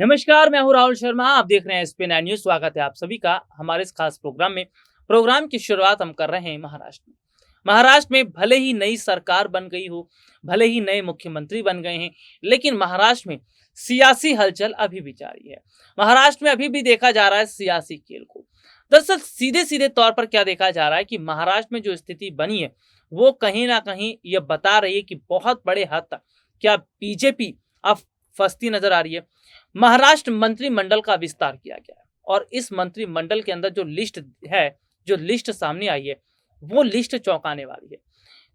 नमस्कार, मैं हूं राहुल शर्मा। आप देख रहे हैं एसपी 9 न्यूज। स्वागत है आप सभी का हमारे इस खास प्रोग्राम में। प्रोग्राम की शुरुआत हम कर रहे हैं महाराष्ट्र में। महाराष्ट्र में भले ही नई सरकार बन गई हो, भले ही नए मुख्यमंत्री बन गए हैं, लेकिन महाराष्ट्र में सियासी हलचल अभी भी जारी है। महाराष्ट्र में अभी भी देखा जा रहा है सियासी खेल को। दरअसल सीधे सीधे तौर पर क्या देखा जा रहा है कि महाराष्ट्र में जो स्थिति बनी है वो कहीं ना कहीं ये बता रही है कि बहुत बड़े हद तक क्या बीजेपी अब फंसती नजर आ रही है। महाराष्ट्र मंत्रिमंडल का विस्तार किया गया है और इस मंत्रिमंडल के अंदर जो लिस्ट है, जो लिस्ट सामने आई है, वो लिस्ट चौंकाने वाली है।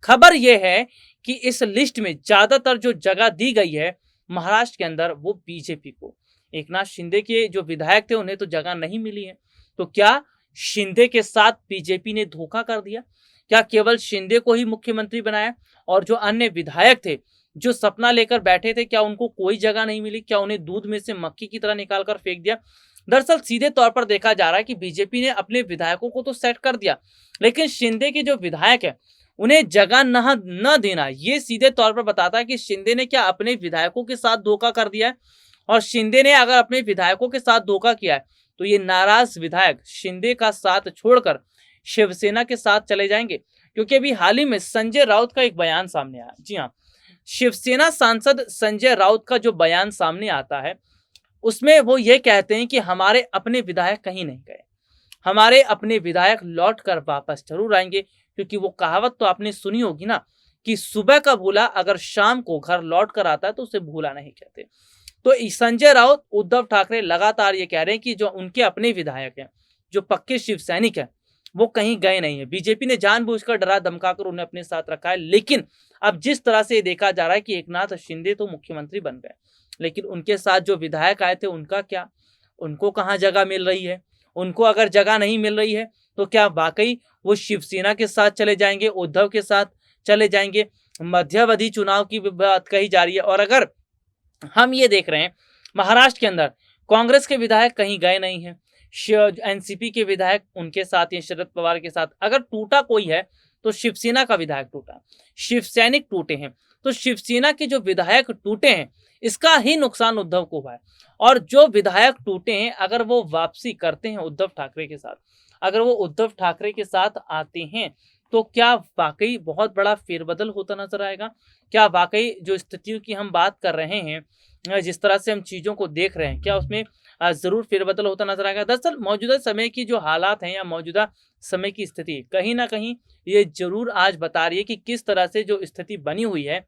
खबर यह है कि इस लिस्ट में ज्यादातर जो जगह दी गई है महाराष्ट्र के अंदर वो बीजेपी को। एकनाथ शिंदे के जो विधायक थे उन्हें तो जगह नहीं मिली है। तो क्या शिंदे के साथ बीजेपी ने धोखा कर दिया? क्या केवल शिंदे को ही मुख्यमंत्री बनाया और जो अन्य विधायक थे जो सपना लेकर बैठे थे, क्या उनको कोई जगह नहीं मिली? क्या उन्हें दूध में से मक्खी की तरह निकालकर फेंक दिया? दरअसल सीधे तौर पर देखा जा रहा है कि बीजेपी ने अपने विधायकों को तो सेट कर दिया, लेकिन शिंदे के जो विधायक है उन्हें जगह न देना ये सीधे तौर पर बताता है कि शिंदे ने क्या अपने विधायकों के साथ धोखा कर दिया है। और शिंदे ने अगर अपने विधायकों के साथ धोखा किया है तो ये नाराज विधायक शिंदे का साथ छोड़कर शिवसेना के साथ चले जाएंगे। क्योंकि अभी हाल ही में संजय राउत का एक बयान सामने आया। जी हाँ, शिवसेना सांसद संजय राउत का जो बयान सामने आता है उसमें वो ये कहते हैं कि हमारे अपने विधायक कहीं नहीं गए, हमारे अपने विधायक लौट कर वापस जरूर आएंगे। क्योंकि वो कहावत तो आपने सुनी होगी ना कि सुबह का भूला अगर शाम को घर लौट कर आता है तो उसे भूला नहीं कहते। तो संजय राउत, उद्धव ठाकरे लगातार ये कह रहे हैं कि जो उनके अपने विधायक हैं, जो पक्के शिव सैनिक हैं, वो कहीं गए नहीं है। बीजेपी ने जानबूझकर डरा धमकाकर उन्हें अपने साथ रखा है। लेकिन अब जिस तरह से देखा जा रहा है कि एकनाथ शिंदे तो मुख्यमंत्री बन गए, लेकिन उनके साथ जो विधायक आए थे उनका क्या? उनको कहाँ जगह मिल रही है? उनको अगर जगह नहीं मिल रही है तो क्या वाकई वो शिवसेना के साथ चले जाएंगे, उद्धव के साथ चले जाएंगे? मध्यावधि चुनाव की बात कही जा रही है। और अगर हम ये देख रहे हैं महाराष्ट्र के अंदर कांग्रेस के विधायक कहीं गए नहीं है, एनसीपी के विधायक उनके साथ या शरद पवार के साथ। अगर टूटा कोई है तो शिवसेना का विधायक टूटा, शिव सैनिक टूटे हैं। तो शिवसेना के जो विधायक टूटे हैं इसका ही नुकसान उद्धव को हुआ है। और जो विधायक टूटे हैं अगर वो वापसी करते हैं उद्धव ठाकरे के साथ, अगर वो उद्धव ठाकरे के साथ आते हैं तो क्या वाकई बहुत बड़ा फेरबदल होता नजर आएगा? क्या वाकई जो स्थितियों की हम बात कर रहे हैं, जिस तरह से हम चीजों को देख रहे हैं, क्या उसमें जरूर फेरबदल होता नजर आएगा? दरअसल मौजूदा समय की जो हालात हैं या मौजूदा समय की स्थिति कहीं ना कहीं ये जरूर आज बता रही है कि किस तरह से जो स्थिति बनी हुई है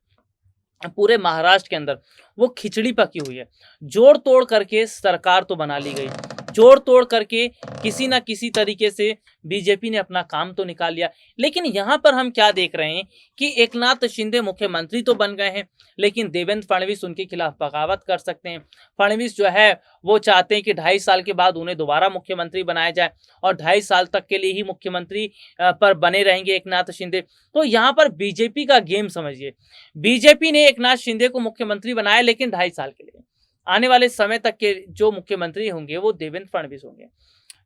पूरे महाराष्ट्र के अंदर वो खिचड़ी पकी हुई है। जोड़ तोड़ करके सरकार तो बना ली गई, जोड़ तोड़ करके किसी ना किसी तरीके से बीजेपी ने अपना काम तो निकाल लिया। लेकिन यहाँ पर हम क्या देख रहे हैं कि एकनाथ शिंदे मुख्यमंत्री तो बन गए हैं, लेकिन देवेंद्र फडणवीस उनके खिलाफ बगावत कर सकते हैं। फडणवीस जो है वो चाहते हैं कि 2.5 साल के बाद उन्हें दोबारा मुख्यमंत्री बनाया जाए और 2.5 साल तक के लिए ही मुख्यमंत्री पर बने रहेंगे एकनाथ शिंदे। तो यहाँ पर बीजेपी का गेम समझिए, बीजेपी ने एकनाथ शिंदे को मुख्यमंत्री बनाया लेकिन 2.5 साल के लिए। आने वाले समय तक के जो मुख्यमंत्री होंगे वो देवेंद्र फडणवीस होंगे।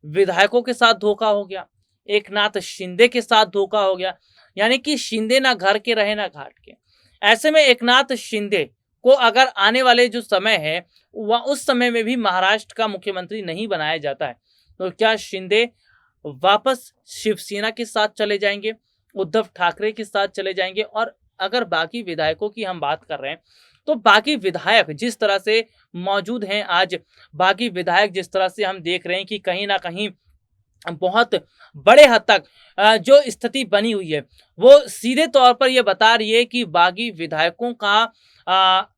विधायकों के साथ धोखा हो गया, एकनाथ शिंदे के साथ धोखा हो गया, यानी कि शिंदे ना घर के रहे ना घाट के। ऐसे में एकनाथ शिंदे को अगर आने वाले जो समय है वह उस समय में भी महाराष्ट्र का मुख्यमंत्री नहीं बनाया जाता है तो क्या शिंदे वापस शिवसेना के साथ चले जाएंगे, उद्धव ठाकरे के साथ चले जाएंगे? और अगर बाकी विधायकों की हम बात कर रहे हैं तो बाकी विधायक जिस तरह से मौजूद हैं आज, बाकी विधायक जिस तरह से हम देख रहे हैं कि कहीं ना कहीं बहुत बड़े हद तक जो स्थिति बनी हुई है वो सीधे तौर पर यह बता रही है कि बागी विधायकों का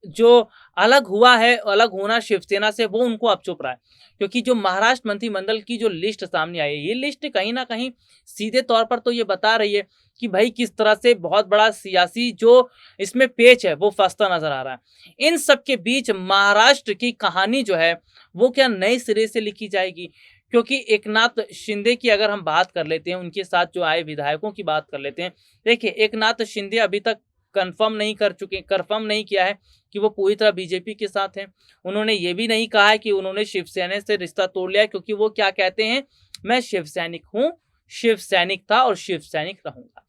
जो अलग हुआ है, अलग होना शिवसेना से, वो उनको अब चुप रहा है। क्योंकि जो महाराष्ट्र मंत्रिमंडल की जो लिस्ट सामने आई है ये लिस्ट कहीं ना कहीं सीधे तौर पर तो ये बता रही है कि भाई किस तरह से बहुत बड़ा सियासी जो इसमें पेच है वो फंसता नजर आ रहा है। इन सब के बीच महाराष्ट्र की कहानी जो है वो क्या नए सिरे से लिखी जाएगी? क्योंकि एकनाथ शिंदे की अगर हम बात कर लेते हैं, उनके साथ जो आए विधायकों की बात कर लेते हैं। देखिए, एकनाथ शिंदे अभी तक कंफर्म नहीं किया है कि वो पूरी तरह बीजेपी के साथ हैं। उन्होंने ये भी नहीं कहा है कि उन्होंने शिवसेना से रिश्ता तोड़ लिया है, क्योंकि वो क्या कहते हैं, मैं शिव सैनिक हूँ, शिव सैनिक था और शिव सैनिक रहूंगा।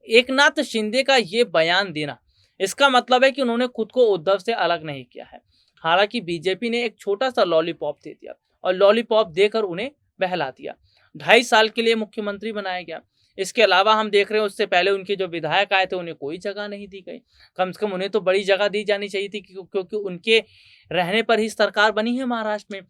एकनाथ शिंदे का ये बयान देना इसका मतलब है कि उन्होंने खुद को उद्धव से अलग नहीं किया है। हालांकि बीजेपी ने एक छोटा सा लॉलीपॉप दे दिया और लॉलीपॉप देकर उन्हें बहला दिया। 2.5 साल के लिए मुख्यमंत्री बनाया गया। इसके अलावा हम देख रहे हैं उससे पहले उनके जो विधायक आए थे उन्हें कोई जगह नहीं दी गई। कम से कम उन्हें तो बड़ी जगह दी जानी चाहिए थी, क्योंकि उनके रहने पर ही सरकार बनी है महाराष्ट्र में।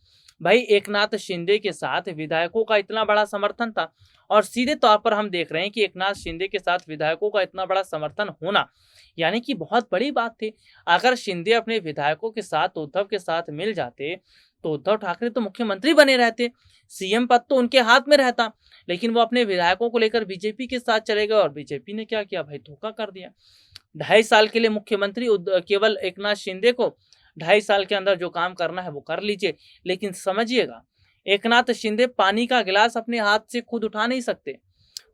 भाई एकनाथ शिंदे के साथ विधायकों का इतना बड़ा समर्थन था, और सीधे तौर पर हम देख रहे हैं कि एकनाथ शिंदे के साथ विधायकों का इतना बड़ा समर्थन होना यानी कि बहुत बड़ी बात थी। अगर शिंदे अपने विधायकों के साथ उद्धव के साथ मिल जाते तो उद्धव ठाकरे तो मुख्यमंत्री बने रहते, सीएम पद तो उनके हाथ में रहता, लेकिन वो अपने विधायकों को लेकर बीजेपी के साथ चले गए और बीजेपी ने क्या किया भाई, धोखा कर दिया। 2.5 साल के लिए मुख्यमंत्री केवल एकनाथ शिंदे को 2.5 साल के अंदर जो काम करना है वो कर लीजिए, लेकिन समझिएगा एकनाथ शिंदे पानी का गिलास अपने हाथ से खुद उठा नहीं सकते।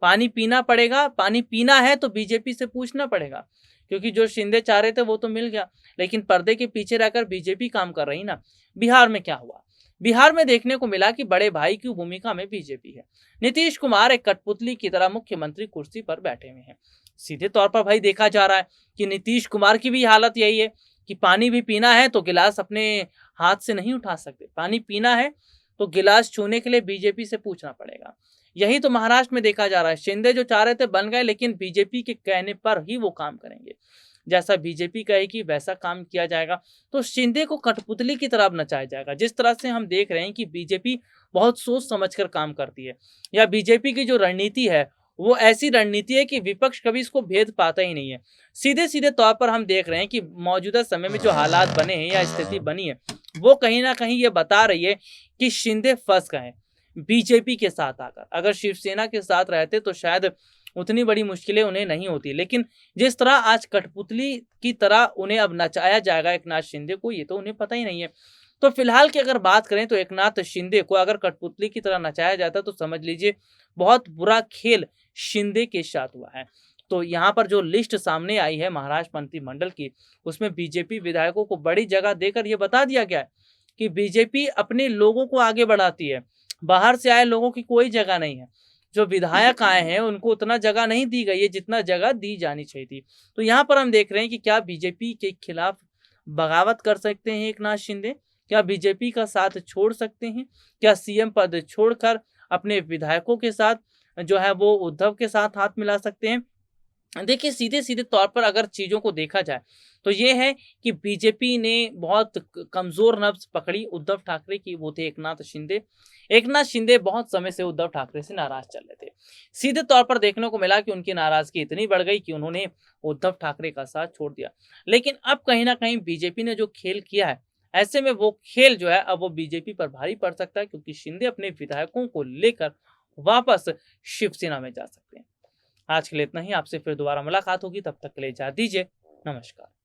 पानी पीना पड़ेगा, पानी पीना है तो बीजेपी से पूछना पड़ेगा, क्योंकि जो शिंदे चाह रहे थे वो तो मिल गया, लेकिन पर्दे के पीछे रहकर बीजेपी काम कर रही ना। बिहार में क्या हुआ? बिहार में देखने को मिला कि बड़े भाई की भूमिका में बीजेपी है। नीतीश कुमार एक कठपुतली की तरह मुख्यमंत्री कुर्सी पर बैठे हुए हैं। सीधे तौर पर भाई देखा जा रहा है कि नीतीश कुमार की भी हालत यही है कि पानी भी पीना है तो गिलास अपने हाथ से नहीं उठा सकते, पानी पीना है तो गिलास छूने के लिए बीजेपी से पूछना पड़ेगा। यही तो महाराष्ट्र में देखा जा रहा है। शिंदे जो चाह रहे थे बन गए, लेकिन बीजेपी के कहने पर ही वो काम करेंगे। जैसा बीजेपी कहेगी वैसा काम किया जाएगा। तो शिंदे को कठपुतली की तरह नचाया जाएगा। जिस तरह से हम देख रहे हैं कि बीजेपी बहुत सोच समझकर काम करती है, या बीजेपी की जो रणनीति है वो ऐसी रणनीति है कि विपक्ष कभी इसको भेद पाता ही नहीं है। सीधे सीधे तौर पर हम देख रहे हैं कि मौजूदा समय में जो हालात बने हैं या स्थिति बनी है वो कहीं ना कहीं ये बता रही है कि शिंदे फंस गए बीजेपी के साथ आकर। अगर शिवसेना के साथ रहते तो शायद उतनी बड़ी मुश्किलें उन्हें नहीं होती, लेकिन जिस तरह आज कठपुतली की तरह उन्हें अब नचाया जाएगा एकनाथ शिंदे को, ये तो उन्हें पता ही नहीं है। तो फिलहाल की अगर बात करें तो एकनाथ शिंदे को अगर कठपुतली की तरह नचाया जाता तो समझ लीजिए बहुत बुरा खेल शिंदे के साथ हुआ है। तो यहाँ पर जो लिस्ट सामने आई है महाराष्ट्र मंत्रिमंडल की, उसमें बीजेपी विधायकों को बड़ी जगह देकर यह बता दिया गया है कि बीजेपी अपने लोगों को आगे बढ़ाती है, बाहर से आए लोगों की कोई जगह नहीं है। जो विधायक आए हैं उनको उतना जगह नहीं दी गई है जितना जगह दी जानी चाहिए थी। तो यहाँ पर हम देख रहे हैं कि क्या बीजेपी के खिलाफ बगावत कर सकते हैं एकनाथ शिंदे? क्या बीजेपी का साथ छोड़ सकते हैं? क्या सीएम पद छोड़कर अपने विधायकों के साथ जो है वो उद्धव के साथ हाथ मिला सकते हैं? देखिए सीधे सीधे तौर पर अगर चीजों को देखा जाए तो ये है कि बीजेपी ने बहुत कमजोर नब्ज पकड़ी उद्धव ठाकरे की, वो थे एकनाथ शिंदे। एकनाथ शिंदे बहुत समय से उद्धव ठाकरे से नाराज चल रहे थे। सीधे तौर पर देखने को मिला कि उनकी नाराजगी इतनी बढ़ गई कि उन्होंने उद्धव ठाकरे का साथ छोड़ दिया। लेकिन अब कहीं ना कहीं बीजेपी ने जो खेल किया है, ऐसे में वो खेल जो है अब वो बीजेपी पर भारी पड़ सकता है, क्योंकि शिंदे अपने विधायकों को लेकर वापस शिवसेना में जा सकते हैं। आज के लिए इतना ही। आपसे फिर दोबारा मुलाकात होगी, तब तक के लिए इजाजत दीजिए। नमस्कार।